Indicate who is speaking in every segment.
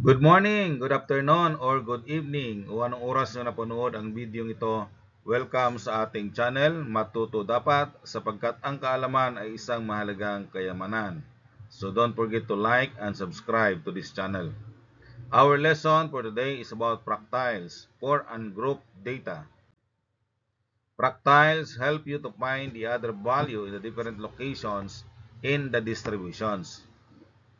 Speaker 1: Good morning, good afternoon, or good evening o anong oras nyo napanood ang video ito. Welcome sa ating channel, Matuto Dapat, sapagkat ang kaalaman ay isang mahalagang kayamanan. So don't forget to like and subscribe to this channel. Our lesson for today is about fractals for ungrouped data. Fractals help you to find the other value in the different locations in the distributions.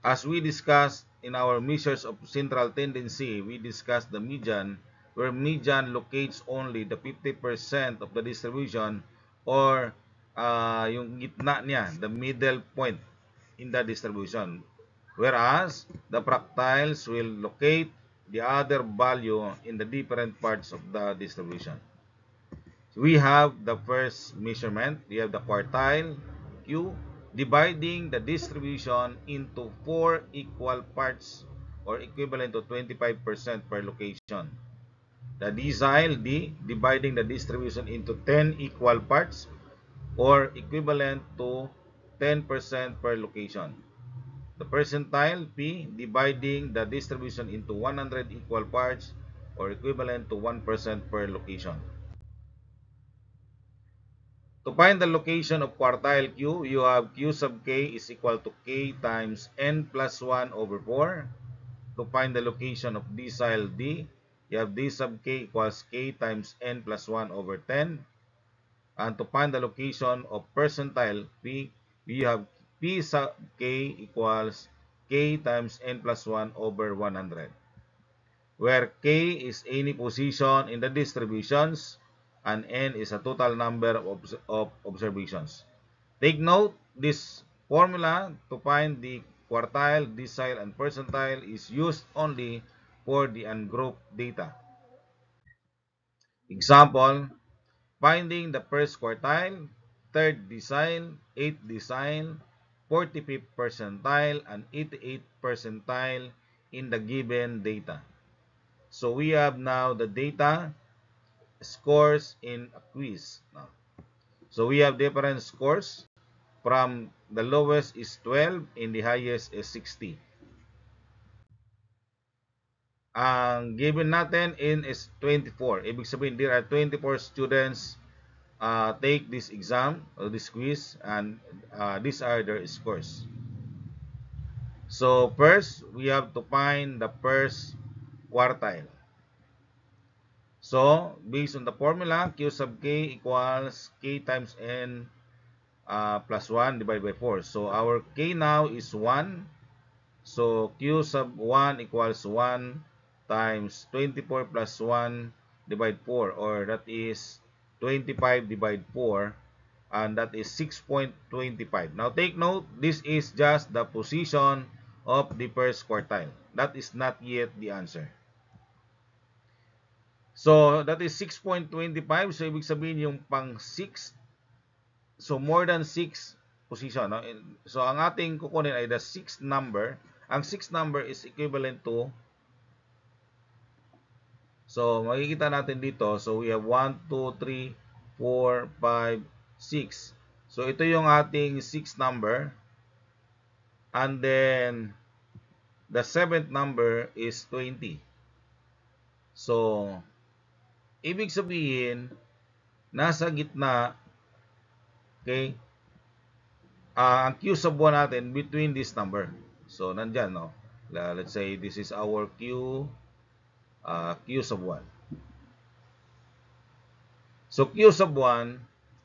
Speaker 1: As we discussed in our measures of central tendency, we discussed the median, where median locates only the 50% of the distribution or yung gitna niya, the middle point in the distribution. Whereas, the fractals will locate the other value in the different parts of the distribution. We have the first measurement. We have the quartile Q dividing the distribution into 4 equal parts or equivalent to 25% per location. The decile D dividing the distribution into 10 equal parts or equivalent to 10% per location. The percentile P dividing the distribution into 100 equal parts or equivalent to 1% per location. To find the location of quartile Q, you have Q sub k is equal to k times n plus 1 over 4. To find the location of decile D, you have D sub k equals k times n plus 1 over 10. And to find the location of percentile P, you have P sub k equals k times n plus 1 over 100, where k is any position in the distributions and n is a total number of observations. Take note, this formula to find the quartile, decile, and percentile is used only for the ungrouped data. Example, finding the first quartile, third decile, 8th decile, 45th percentile, and 88th percentile in the given data. So we have now the data scores in a quiz. So we have different scores. From the lowest is 12 and the highest is 60. Ang given natin in is 24. Ibig sabihin, there are 24 students take this exam or this quiz, and these are their scores. So first, we have to find the first quartile. So, based on the formula, Q sub k equals k times n plus 1 divided by 4. So, our k now is 1. So, Q sub 1 equals 1 times 24 plus 1 divided 4, or that is 25 divided 4, and that is 6.25. Now, take note, this is just the position of the first quartile. That is not yet the answer. So, that is 6.25. So, ibig sabihin yung pang 6. So, more than 6 position. No? So, ang ating kukunin ay the 6th number. Ang 6th number is equivalent to, so, makikita natin dito. So, we have 1, 2, 3, 4, 5, 6. So, ito yung ating 6th number. And then, the 7th number is 20. So, ibig sabihin, nasa gitna, okay, ang Q sub 1 natin between this number. So, nandyan, no? Let's say this is our Q sub 1. So, Q sub 1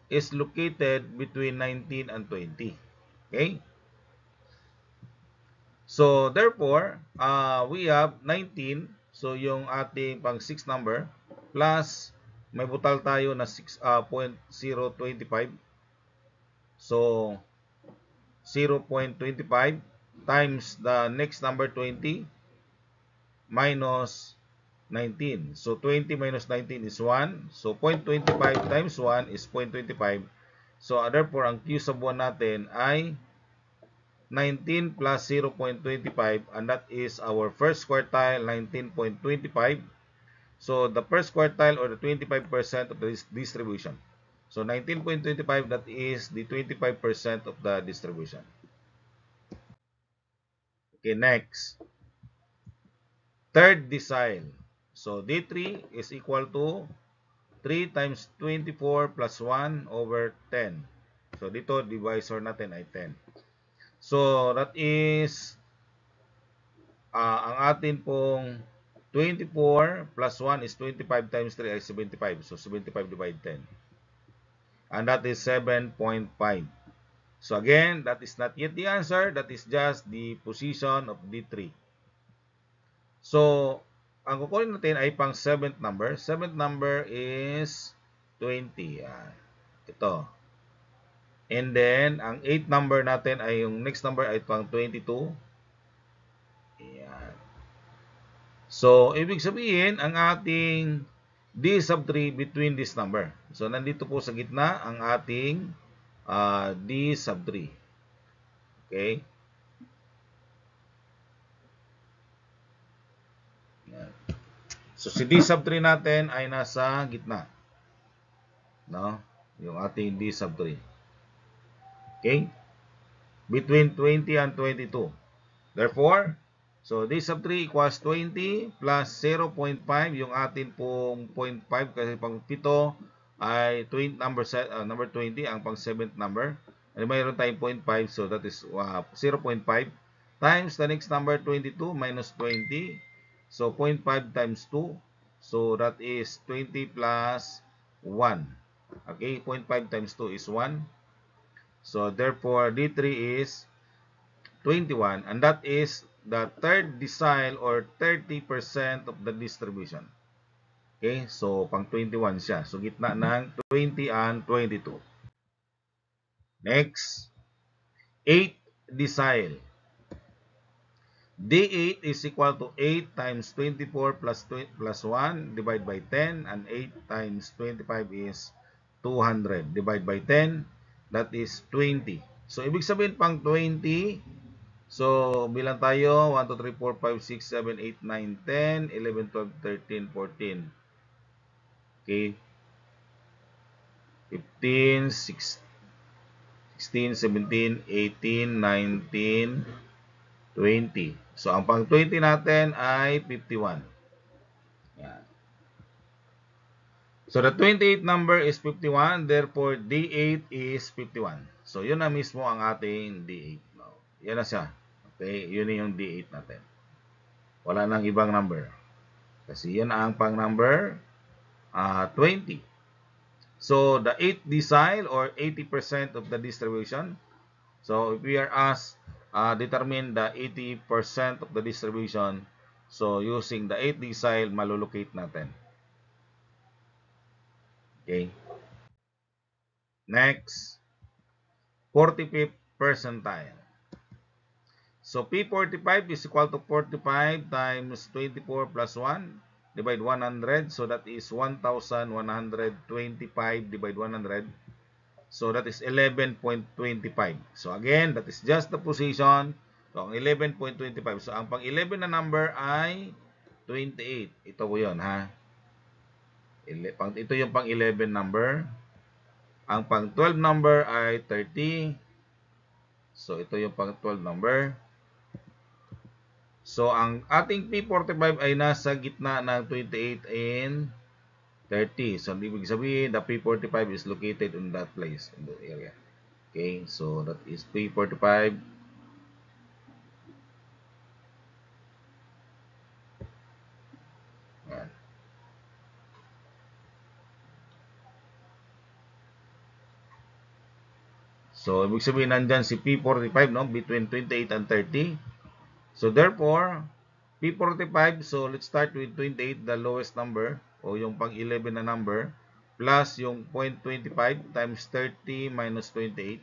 Speaker 1: is located between 19 and 20. Okay? So, therefore, we have 19. So, yung ating pang 6 number plus may butal tayo na 6.025. So, 0.25 times the next number 20 minus 19. So 20 minus 19 is 1. So 0.25 times 1 is 0.25. So therefore, ang Q sub 1 natin ay 19 plus 0.25, and that is our first quartile, 19.25. So the first quartile, or the 25% of the distribution. So 19.25, that is the 25% of the distribution. Okay, next. third decile. So D3 is equal to 3 times 24 plus 1 over 10. So dito, divisor natin ay 10. So that is, ang atin pong 24 plus 1 is 25 times 3 ay 75. So 75 divide 10. And that is 7.5. So again, that is not yet the answer. That is just the position of D3. So, ang kukunin natin ay pang 7th number. 7th number is 20. Yan. Ito. And then, ang 8th number natin ay yung next number ay pang 22. Yan. So, ibig sabihin, ang ating D sub 3 between this number. So, nandito po sa gitna ang ating D sub 3. Okay? Yan. So, si D sub 3 natin ay nasa gitna. No? Yung ating D sub 3. Okay? Between 20 and 22. Therefore, so D sub 3 equals 20 plus 0.5. Yung atin pong 0.5 kasi pang 7 ay number 20. Ang pang 7th number. And mayroon tayong 0.5. So that is 0.5 times the next number 22 minus 20. So 0.5 times 2. So that is 20 plus 1. Okay, 0.5 times 2 is 1. So therefore, D3 is 21, and that is the third decile or 30% of the distribution. Okay, so pang 21 siya. So gitna ng 20 and 22. Next, 8 decile. D8 is equal to 8 times 24 plus 1 divided by 10, and 8 times 25 is 200 divided by 10, that is 20. So ibig sabihin pang 20, so bilang tayo 1, 2, 3, 4, 5, 6, 7, 8, 9, 10, 11, 12, 13, 14. Okay. 15, 16, 17, 18, 19, 20. So ang pang 20 natin ay 51. Yan. So the 28 number is 51, therefore D8 is 51. So yun na mismo ang ating D8. Yan na siya. Okay, yun yung D8 natin. Wala nang ibang number. Kasi yan ang pang number 20. So the 8th decile or 80% of the distribution. So if we are asked determine the 80% of the distribution, so using the 8th decile, malulocate natin. Okay. Next, 45th percentile. So P45 is equal to 45 times 24 plus 1 divide 100. So that is 1,125 divide 100. So that is 11.25. So again, that is just the position. So ang 11.25. So ang pang 11 na number ay 28. Ito po yun, ha? Ito yung pang 11 number. Ang pang 12 number ay 30. So ito yung pang 12 number. So ang ating P45 ay nasa gitna ng 28 and 30. So ibig sabihin, the P45 is located in that place, in that area. Okay, so that is P45. Yan. So ibig sabihin, nandyan si P45, no? Between 28 and 30. So therefore, P45, so let's start with 28, the lowest number, o yung pang 11 na number, plus yung 0.25 times 30 minus 28.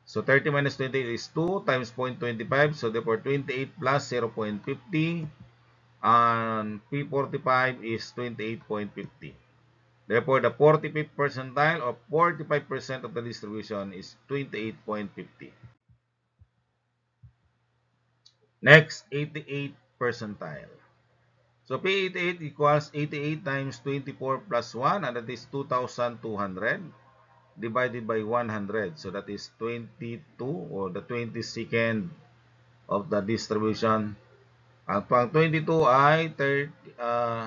Speaker 1: So 30 minus 28 is 2 times 0.25. So therefore 28 plus 0.50. And P45 is 28.50. Therefore the 45th percentile or 45% of the distribution is 28.50. Next, 88th percentile. So P88 equals 88 times 24 plus 1, and that is 2,200 divided by 100. So that is 22, or the 22nd of the distribution. Ang pang 22 ay 30,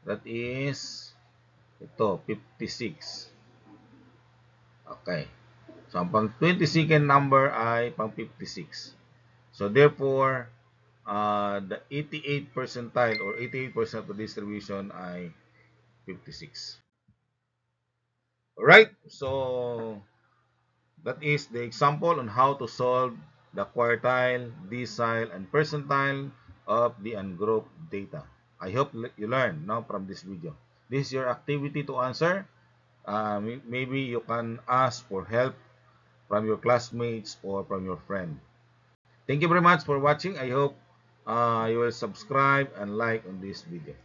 Speaker 1: that is ito 56. Okay. So ang pang 22nd number ay pang 56. So therefore, the 88th percentile or 88% of distribution ay 56. Alright, so that is the example on how to solve the quartile, decile, and percentile of the ungrouped data. I hope you learn now from this video. This is your activity to answer. Maybe you can ask for help from your classmates or from your friend. Thank you very much for watching. I hope you will subscribe and like on this video.